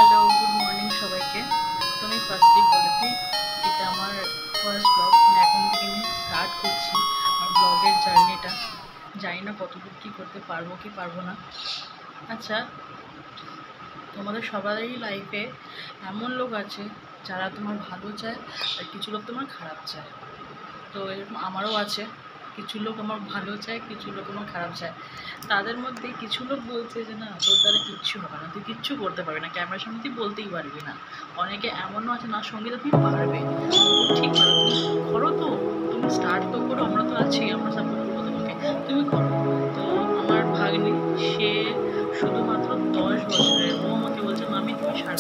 Hello, good morning সবাইকে। তো আমি ফার্স্টেই বলে দিই, এটা আমার ফার্স্ট ব্লগ, মানে এখন থেকে আমি স্টার্ট করছি আমার ব্লগের জার্নিটা। জানি না কতদূর কী করতে পারবো কি পারবো না। আচ্ছা, তোমাদের সবারই লাইফে এমন লোক আছে যারা তোমার ভালো চায়, আর কিছু লোক তোমার খারাপ চায়। তো এরকম আমারও আছে, কিছু লোক আমার ভালো চায়, কিছু লোক আমার খারাপ চায়। তাদের মধ্যে কিছু লোক বলছে যে না, তোর দ্বারা কিচ্ছু হবে না, তুই কিচ্ছু করতে পারবি না, ক্যামেরার সামনে তুই বলতেই পারবি না। অনেকে এমনও আছে না, সঙ্গীতা তুমি পারবে, ঠিক পারো, তুমি করো, তো তুমি স্টার্ট তো করো, আমরা তো আছি, আমরা সাপোর্ট করবো তোমাকে, তুমি করো। তো আমার ভাগ্নি, সে শুধুমাত্র 10 বছরের, ও আমাকে বলছে মামি তুমি সারা